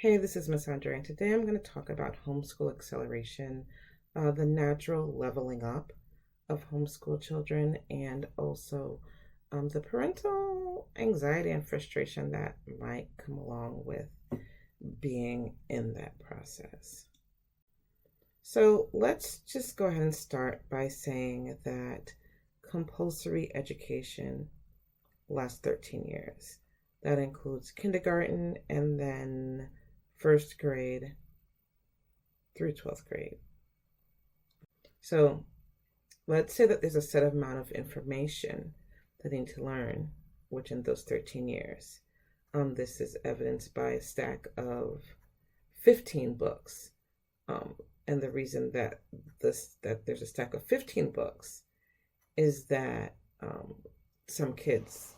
Hey, this is Miss Andre, and today I'm going to talk about homeschool acceleration, the natural leveling up of homeschool children, and also the parental anxiety and frustration that might come along with being in that process. So let's just go ahead and start by saying that compulsory education lasts 13 years. That includes kindergarten and then first grade through 12th grade. So let's say that there's a set amount of information that they need to learn within those 13 years. This is evidenced by a stack of 15 books. And the reason that there's a stack of 15 books is that some kids,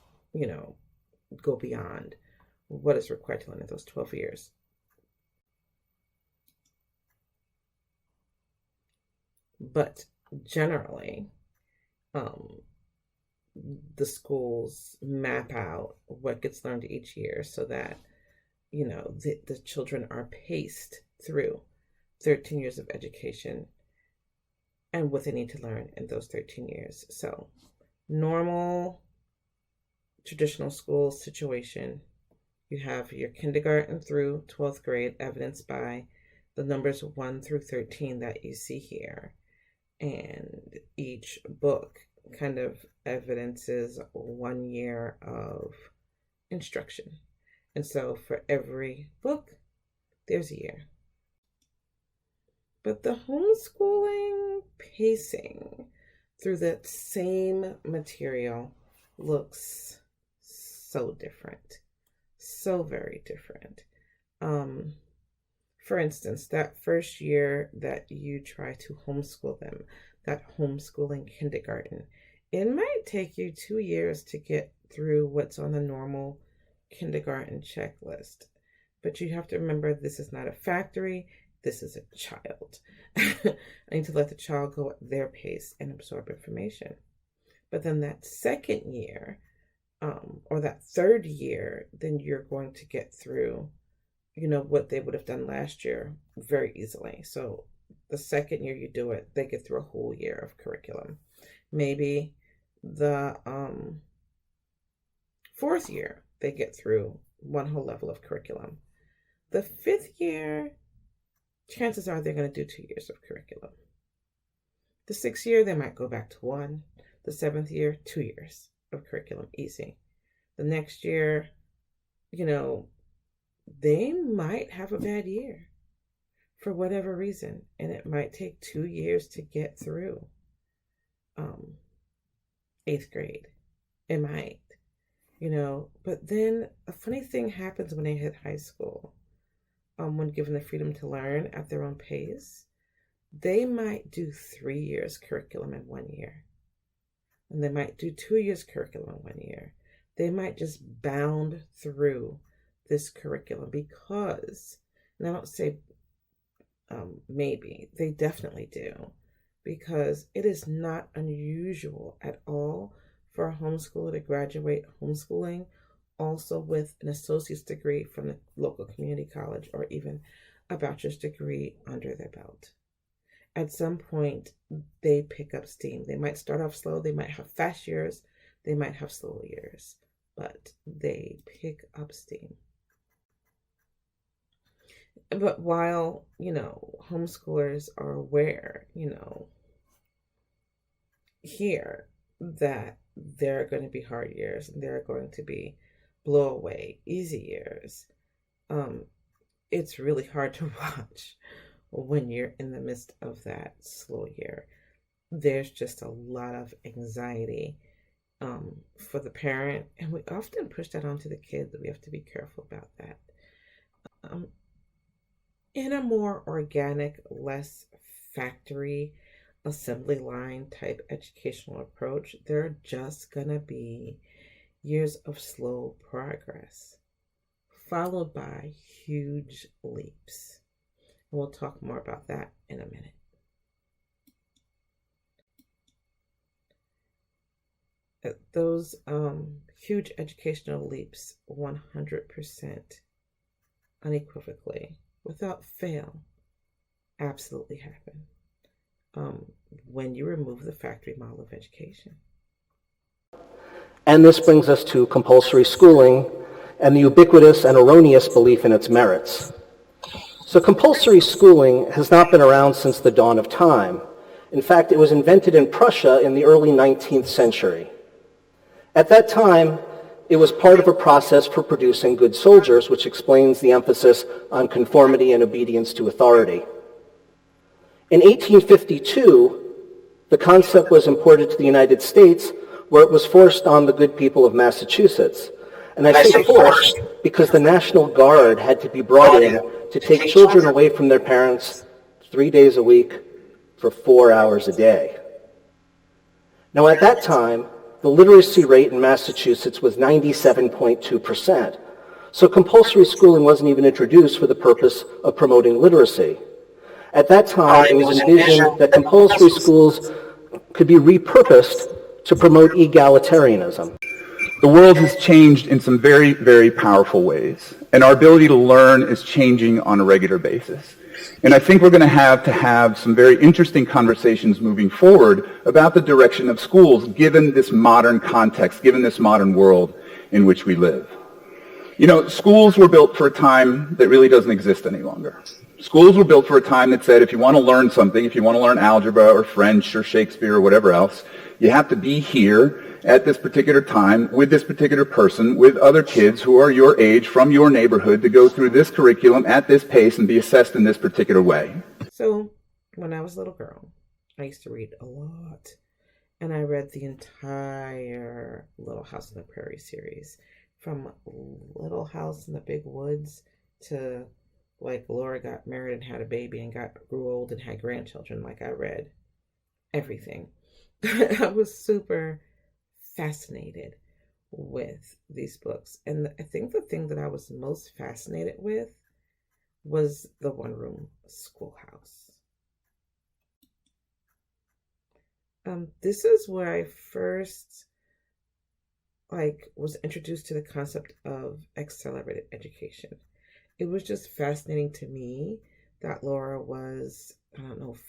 go beyond what is required to learn in those 12 years. But generally, the schools map out what gets learned each year so that, the children are paced through 13 years of education and what they need to learn in those 13 years. So, normal traditional school situation, you have your kindergarten through 12th grade, evidenced by the numbers 1 through 13 that you see here. And each book kind of evidences 1 year of instruction. And so for every book, there's a year. But the homeschooling pacing through that same material looks so different, so very different. For instance, that first year that you try to homeschool them, that homeschooling kindergarten, it might take you 2 years to get through what's on the normal kindergarten checklist. But you have to remember, this is not a factory, this is a child. I need to let the child go at their pace and absorb information. But then that second year, or that third year, then you're going to get through, what they would have done last year very easily. So the second year you do it, they get through a whole year of curriculum. Maybe the fourth year, they get through one whole level of curriculum. The fifth year, chances are they're going to do 2 years of curriculum. The sixth year, they might go back to 1. The seventh year, 2 years of curriculum, easy. The next year, they might have a bad year for whatever reason, and it might take 2 years to get through 8th grade. It might, but then a funny thing happens when they hit high school. When given the freedom to learn at their own pace, they might do 3 years curriculum in 1 year. And they might do 2 years curriculum in 1 year. They might just bound through this curriculum because, and I don't say maybe, they definitely do, because it is not unusual at all for a homeschooler to graduate homeschooling also with an associate's degree from the local community college or even a bachelor's degree under their belt. At some point, they pick up steam. They might start off slow, they might have fast years, they might have slow years, but they pick up steam. But while, homeschoolers are aware, here that there are going to be hard years and there are going to be blow away easy years, it's really hard to watch when you're in the midst of that slow year. There's just a lot of anxiety for the parent, and we often push that onto the kids. We have to be careful about that. In a more organic, less factory assembly line type educational approach, there are just gonna be years of slow progress followed by huge leaps. We'll talk more about that in a minute. Those huge educational leaps 100% unequivocally, without fail, absolutely happen when you remove the factory model of education. And this brings us to compulsory schooling and the ubiquitous and erroneous belief in its merits. So compulsory schooling has not been around since the dawn of time. In fact, it was invented in Prussia in the early 19th century. At that time, it was part of a process for producing good soldiers, which explains the emphasis on conformity and obedience to authority. In 1852, the concept was imported to the United States, where it was forced on the good people of Massachusetts. And I say forced because the National Guard had to be brought in to take children away from their parents 3 days a week for 4 hours a day. Now, at that time, the literacy rate in Massachusetts was 97.2%. So compulsory schooling wasn't even introduced for the purpose of promoting literacy. At that time, it was envisioned that compulsory schools could be repurposed to promote egalitarianism. The world has changed in some very, very powerful ways, and our ability to learn is changing on a regular basis. And I think we're going to have some very interesting conversations moving forward about the direction of schools, given this modern context, given this modern world in which we live. You know, schools were built for a time that really doesn't exist any longer. Schools were built for a time that said if you want to learn something, if you want to learn algebra or French or Shakespeare or whatever else, you have to be here at this particular time with this particular person, with other kids who are your age from your neighborhood to go through this curriculum at this pace and be assessed in this particular way. So when I was a little girl, I used to read a lot. And I read the entire Little House on the Prairie series, from Little House in the Big Woods to like Laura got married and had a baby and grew old and had grandchildren. Like, I read everything. I was super fascinated with these books. And I think the thing that I was most fascinated with was the one-room schoolhouse. This is where I first was introduced to the concept of accelerated education. It was just fascinating to me that Laura was,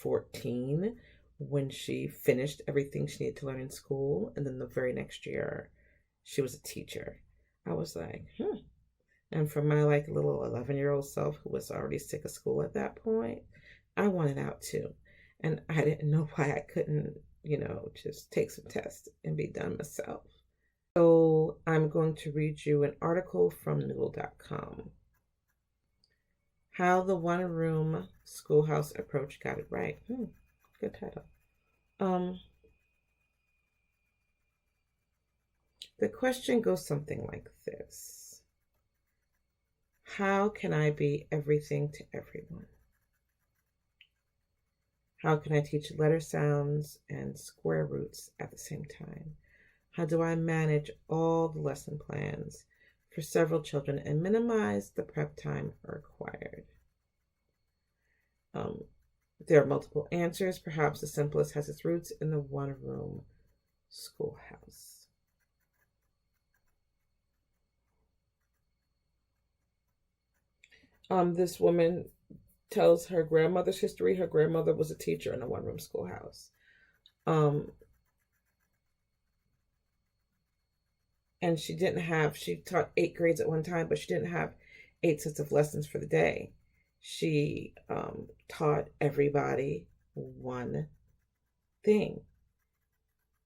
14 when she finished everything she needed to learn in school. And then the very next year, she was a teacher. I was like, And for my little 11-year-old self who was already sick of school at that point, I wanted out too. And I didn't know why I couldn't, just take some tests and be done myself. So I'm going to read you an article from Noodle.com. How the One-Room Schoolhouse Approach Got It Right. Good title. The question goes something like this. How can I be everything to everyone? How can I teach letter sounds and square roots at the same time? How do I manage all the lesson plans for several children and minimize the prep time required? There are multiple answers. Perhaps the simplest has its roots in the one-room schoolhouse. This woman tells her grandmother's history. Her grandmother was a teacher in a one-room schoolhouse. And she taught 8 grades at one time, but she didn't have 8 sets of lessons for the day. She taught everybody one thing.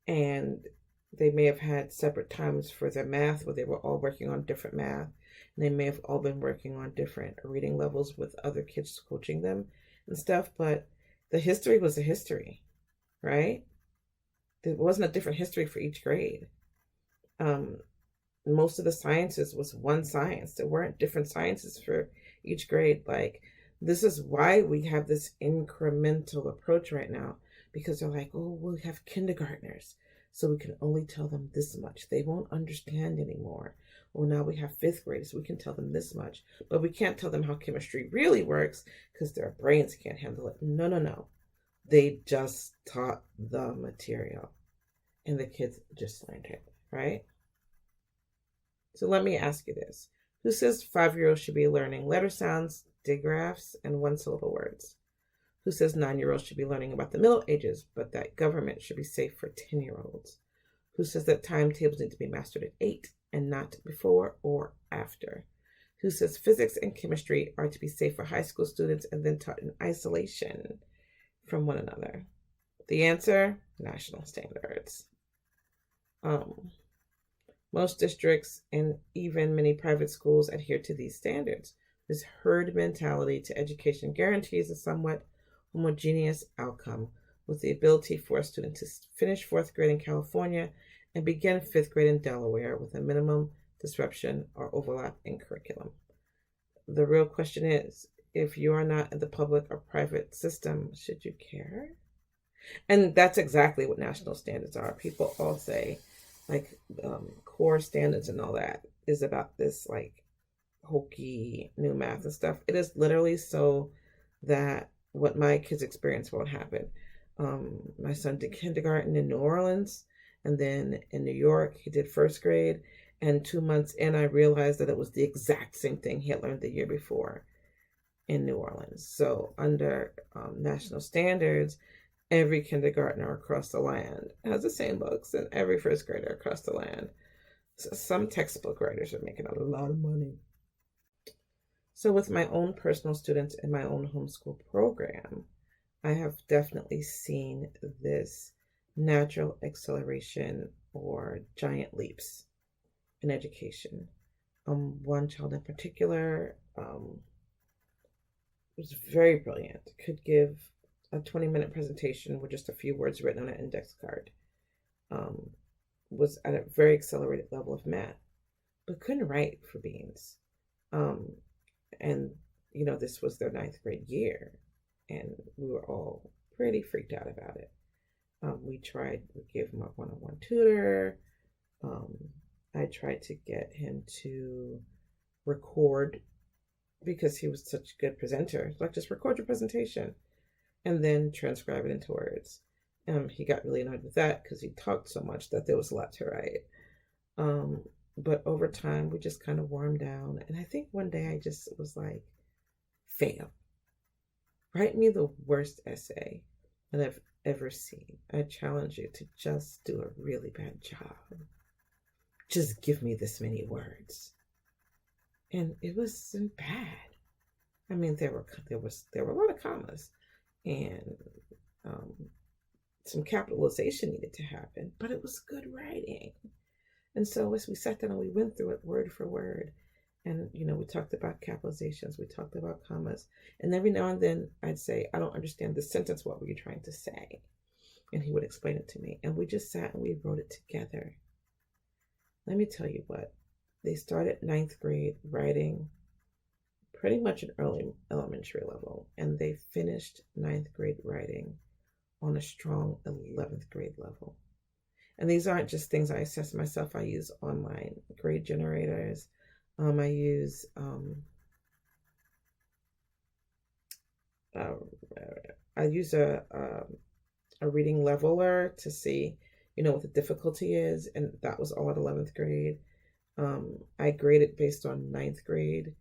And they may have had separate times for their math where they were all working on different math. And they may have all been working on different reading levels with other kids coaching them and stuff. But the history was a history, right? There wasn't a different history for each grade. Most of the sciences was one science. There weren't different sciences for each grade. This is why we have this incremental approach right now, because they're like, oh, we'll have kindergartners, so we can only tell them this much. They won't understand anymore. Well, now we have 5th graders, so we can tell them this much, but we can't tell them how chemistry really works because their brains can't handle it. No. They just taught the material, and the kids just learned it, right? So let me ask you this. Who says 5-year-olds should be learning letter sounds, digraphs, and one-syllable words? Who says 9-year-olds should be learning about the Middle Ages, but that government should be safe for 10-year-olds? Who says that timetables need to be mastered at 8 and not before or after? Who says physics and chemistry are to be safe for high school students and then taught in isolation from one another? The answer, national standards. Most districts and even many private schools adhere to these standards. This herd mentality to education guarantees a somewhat homogeneous outcome, with the ability for a student to finish 4th grade in California and begin 5th grade in Delaware with a minimum disruption or overlap in curriculum. The real question is, if you are not in the public or private system, should you care? And that's exactly what national standards are. People all say, like, core standards and all that is about this, like, hokey new math and stuff. It is literally so that what my kids experience won't happen. My son did kindergarten in New Orleans, and then in New York, he did 1st grade. And 2 months in, I realized that it was the exact same thing he had learned the year before in New Orleans. So under national standards, every kindergartner across the land has the same books, and every 1st grader across the land. So some textbook writers are making a lot of money. So with my own personal students and my own homeschool program, I have definitely seen this natural acceleration or giant leaps in education. One child in particular was very brilliant, could give a 20-minute presentation with just a few words written on an index card, was at a very accelerated level of math, but couldn't write for beans. And, this was their 9th grade year, and we were all pretty freaked out about it. We gave him a one-on-one tutor. I tried to get him to record because he was such a good presenter. Like, just record your presentation and then transcribe it into words. He got really annoyed with that because he talked so much that there was a lot to write. But over time, we just kind of wore him down. And I think one day I just was like, fail. Write me the worst essay that I've ever seen. I challenge you to just do a really bad job. Just give me this many words. And it wasn't bad. I mean, there were a lot of commas, and some capitalization needed to happen, but it was good writing. And so as we sat down and we went through it word for word, and we talked about capitalizations, we talked about commas, and every now and then I'd say, I don't understand this sentence, what were you trying to say? And he would explain it to me, and we just sat and we wrote it together. Let me tell you what, they started 9th grade writing pretty much an early elementary level, and they finished 9th grade writing on a strong 11th grade level. And these aren't just things I assess myself. I use online grade generators. I use a reading leveler to see, what the difficulty is, and that was all at 11th grade. I graded based on 9th grade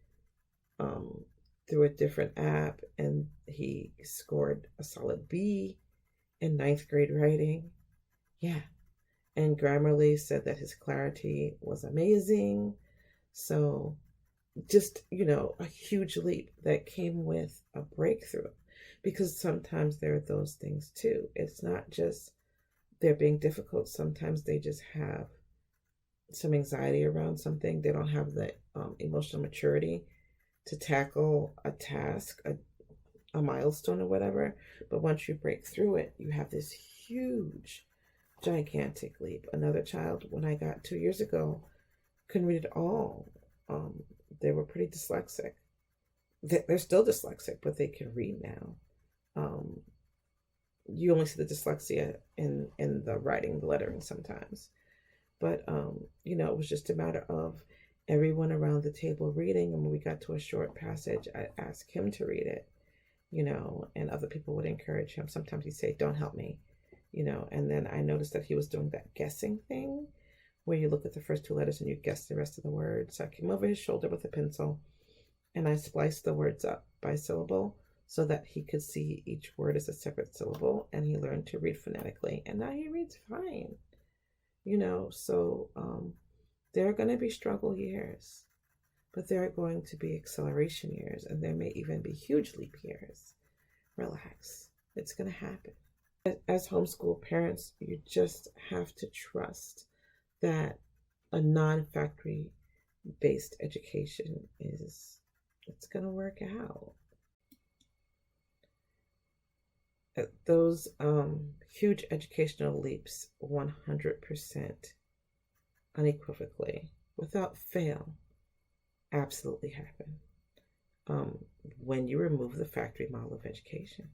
through a different app, and he scored a solid B in 9th grade writing. Yeah. And Grammarly said that his clarity was amazing. So just, a huge leap that came with a breakthrough, because sometimes there are those things too. It's not just they're being difficult. Sometimes they just have some anxiety around something. They don't have the emotional maturity to tackle a task, a milestone or whatever. But once you break through it, you have this huge, gigantic leap. Another child, when I got 2 years ago, couldn't read at all. They were pretty dyslexic. They're still dyslexic, but they can read now. You only see the dyslexia in the writing, the lettering sometimes. But, it was just a matter of everyone around the table reading. And when we got to a short passage, I asked him to read it, and other people would encourage him. Sometimes he'd say, don't help me, and then I noticed that he was doing that guessing thing where you look at the first two letters and you guess the rest of the word. So I came over his shoulder with a pencil and I spliced the words up by syllable so that he could see each word as a separate syllable, and he learned to read phonetically, and now he reads fine. So there are going to be struggle years, but there are going to be acceleration years, and there may even be huge leap years. Relax. It's going to happen. As homeschool parents, you just have to trust that a non-factory based education it's going to work out. Those huge educational leaps 100% unequivocally, without fail, absolutely happen when you remove the factory model of education.